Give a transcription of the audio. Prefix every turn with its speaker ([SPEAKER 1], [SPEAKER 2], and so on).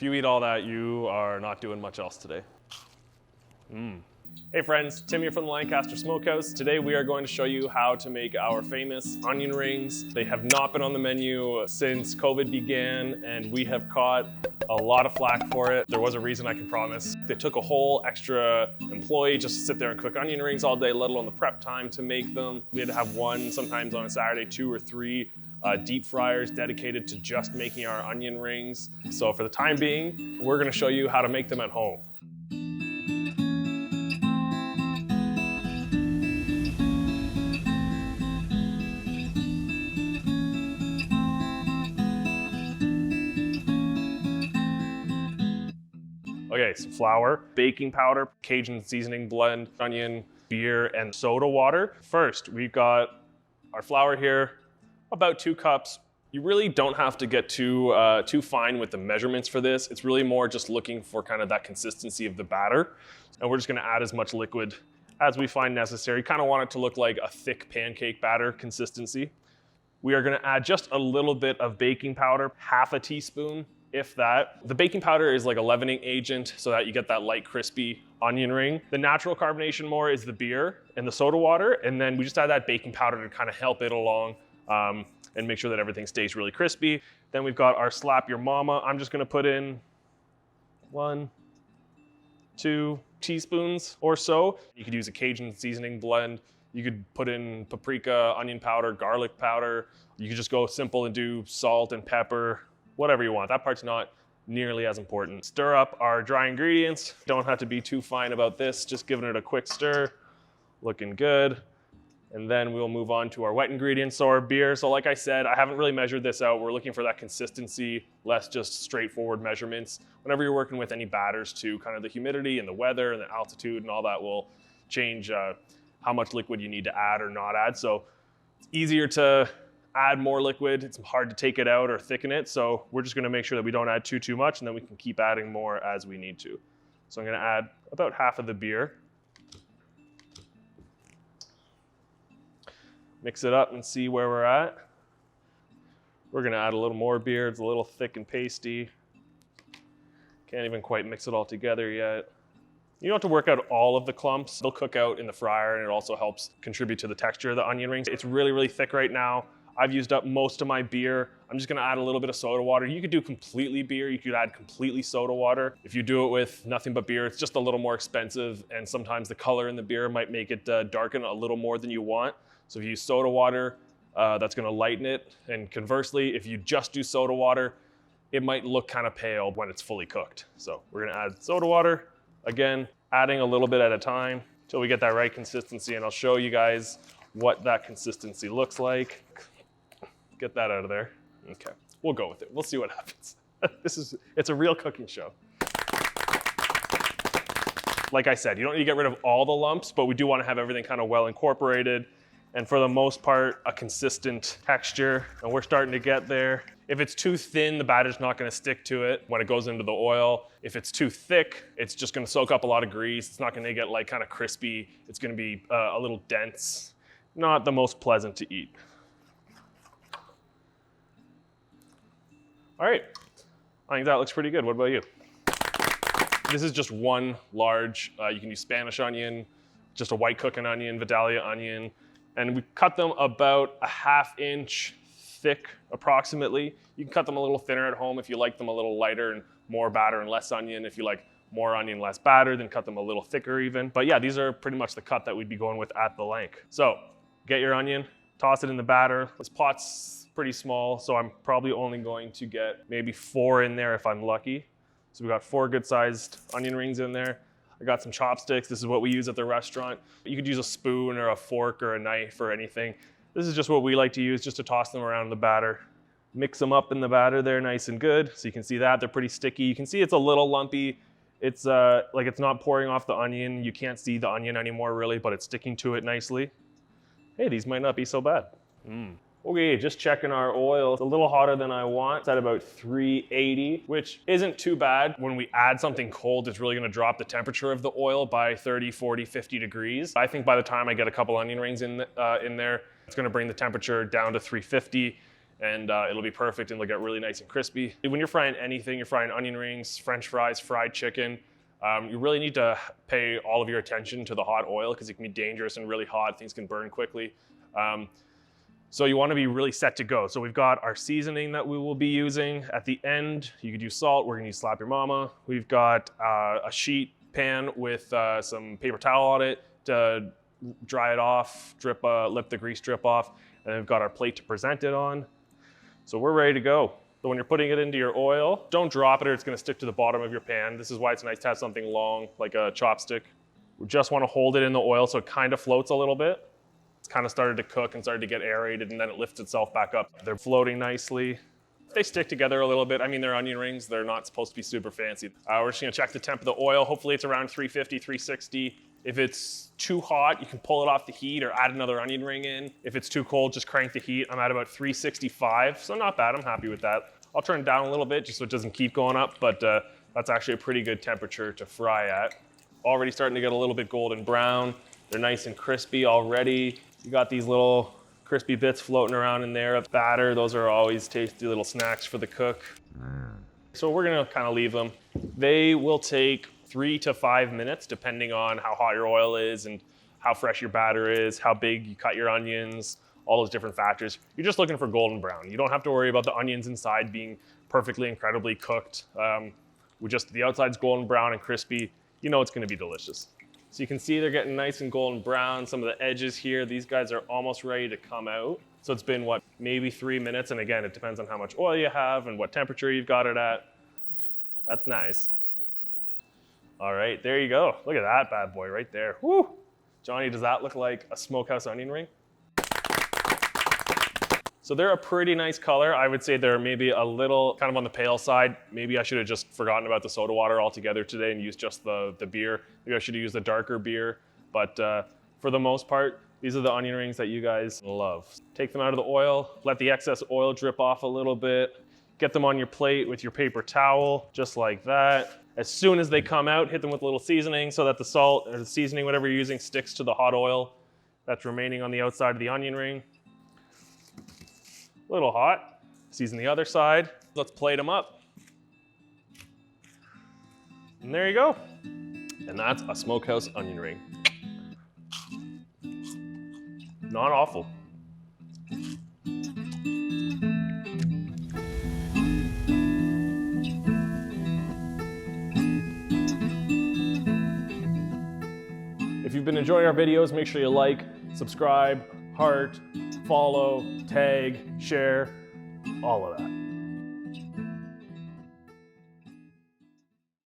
[SPEAKER 1] If you eat all that, you are not doing much else today. Hey friends, Tim here from the Lancaster Smokehouse. Today we are going to show you how to make our famous onion rings. They have not been on the menu since COVID began, and we have caught a lot of flack for it. There was a reason, I can promise. They took a whole extra employee just to sit there and cook onion rings all day, let alone the prep time to make them. We had to have one, sometimes on a Saturday, 2 or 3 deep fryers dedicated to just making our onion rings. So for the time being, we're gonna show you how to make them at home. Okay, so flour, baking powder, Cajun seasoning blend, onion, beer, and soda water. First, we've got our flour here, about 2 cups. You really don't have to get too fine with the measurements for this. It's really more just looking for kind of that consistency of the batter. And we're just gonna add as much liquid as we find necessary. Kind of want it to look like a thick pancake batter consistency. We are gonna add just a little bit of baking powder, half a teaspoon, if that. The baking powder is like a leavening agent so that you get that light, crispy onion ring. The natural carbonation more is the beer and the soda water, and then we just add that baking powder to kind of help it along and make sure that everything stays really crispy. Then we've got our Slap Your Mama. I'm just gonna put in 1, 2 teaspoons or so. You could use a Cajun seasoning blend. You could put in paprika, onion powder, garlic powder. You could just go simple and do salt and pepper, whatever you want. That part's not nearly as important. Stir up our dry ingredients. Don't have to be too fine about this, just giving it a quick stir. Looking good. And then we'll move on to our wet ingredients, so our beer. So like I said, I haven't really measured this out. We're looking for that consistency, less just straightforward measurements. Whenever you're working with any batters too, kind of the humidity and the weather and the altitude and all that will change how much liquid you need to add or not add. So it's easier to add more liquid. It's hard to take it out or thicken it. So we're just gonna make sure that we don't add too much, and then we can keep adding more as we need to. So I'm gonna add about half of the beer. Mix it up and see where we're at. We're gonna add a little more beer. It's a little thick and pasty. Can't even quite mix it all together yet. You don't have to work out all of the clumps. They'll cook out in the fryer, and it also helps contribute to the texture of the onion rings. It's really, really thick right now. I've used up most of my beer. I'm just gonna add a little bit of soda water. You could do completely beer, you could add completely soda water. If you do it with nothing but beer, it's just a little more expensive, and sometimes the color in the beer might make it darken a little more than you want. So if you use soda water, that's gonna lighten it. And conversely, if you just do soda water, it might look kind of pale when it's fully cooked. So we're gonna add soda water. Again, adding a little bit at a time until we get that right consistency, and I'll show you guys what that consistency looks like. Get that out of there. Okay, we'll go with it. We'll see what happens. It's a real cooking show. Like I said, you don't need to get rid of all the lumps, but we do want to have everything kind of well incorporated, and for the most part, a consistent texture, and we're starting to get there. If it's too thin, the batter's not gonna stick to it when it goes into the oil. If it's too thick, it's just gonna soak up a lot of grease. It's not gonna get like kind of crispy. It's gonna be a little dense. Not the most pleasant to eat. All right, I think that looks pretty good. What about you? This is just one large, you can use Spanish onion, just a white cooking onion, Vidalia onion, and we cut them about a 1/2 inch thick approximately. You can cut them a little thinner at home if you like them a little lighter and more batter and less onion. If you like more onion, less batter, then cut them a little thicker even. But yeah, these are pretty much the cut that we'd be going with at the Lank. So get your onion, toss it in the batter. This pot's pretty small, so I'm probably only going to get maybe 4 in there if I'm lucky. So we got 4 good sized onion rings in there. I got some chopsticks. This is what we use at the restaurant. You could use a spoon or a fork or a knife or anything. This is just what we like to use, just to toss them around in the batter. Mix them up in the batter there nice and good. So you can see that, they're pretty sticky. You can see it's a little lumpy. It's like it's not pouring off the onion. You can't see the onion anymore really, but it's sticking to it nicely. Hey, these might not be so bad. Okay, just checking our oil. It's a little hotter than I want. It's at about 380, which isn't too bad. When we add something cold, it's really gonna drop the temperature of the oil by 30, 40, 50 degrees. I think by the time I get a couple onion rings in there, it's gonna bring the temperature down to 350. and it'll be perfect and it'll get really nice and crispy. When you're frying anything, you're frying onion rings, French fries, fried chicken, you really need to pay all of your attention to the hot oil because it can be dangerous and really hot. Things can burn quickly. So you want to be really set to go. So we've got our seasoning that we will be using. At the end, you could use salt. We're going to use Slap Your Mama. We've got a sheet pan with some paper towel on it to dry it off, let the grease drip off. And then we've got our plate to present it on. So we're ready to go. So when you're putting it into your oil, don't drop it or it's going to stick to the bottom of your pan. This is why it's nice to have something long, like a chopstick. We just want to hold it in the oil so it kind of floats a little bit. It's kind of started to cook and started to get aerated, and then it lifts itself back up. They're floating nicely. They stick together a little bit. I mean, they're onion rings. They're not supposed to be super fancy. We're just going to check the temp of the oil. Hopefully it's around 350, 360. If it's too hot, you can pull it off the heat or add another onion ring in. If it's too cold, just crank the heat. I'm at about 365, so not bad. I'm happy with that. I'll turn it down a little bit just so it doesn't keep going up, but that's actually a pretty good temperature to fry at. Already starting to get a little bit golden brown. They're nice and crispy already. You got these little crispy bits floating around in there of batter. Those are always tasty little snacks for the cook. So we're gonna kind of leave them. They will take 3 to 5 minutes, depending on how hot your oil is and how fresh your batter is, how big you cut your onions, all those different factors. You're just looking for golden brown. You don't have to worry about the onions inside being perfectly, incredibly cooked. With just the outside's golden brown and crispy, you know it's gonna be delicious. So you can see they're getting nice and golden brown. Some of the edges here, these guys are almost ready to come out. So it's been, what, maybe 3 minutes? And again, it depends on how much oil you have and what temperature you've got it at. That's nice. All right, there you go. Look at that bad boy right there. Woo! Johnny, does that look like a smokehouse onion ring? So they're a pretty nice color. I would say they're maybe a little kind of on the pale side. Maybe I should have just forgotten about the soda water altogether today and used just the beer. Maybe I should have used the darker beer. But for the most part, these are the onion rings that you guys love. Take them out of the oil, let the excess oil drip off a little bit. Get them on your plate with your paper towel, just like that. As soon as they come out, hit them with a little seasoning so that the salt or the seasoning, whatever you're using, sticks to the hot oil that's remaining on the outside of the onion ring. A little hot. Season the other side. Let's plate them up. And there you go. And that's a smokehouse onion ring. Not awful. If you've been enjoying our videos, make sure you like, subscribe, heart, follow, tag, share, all of that.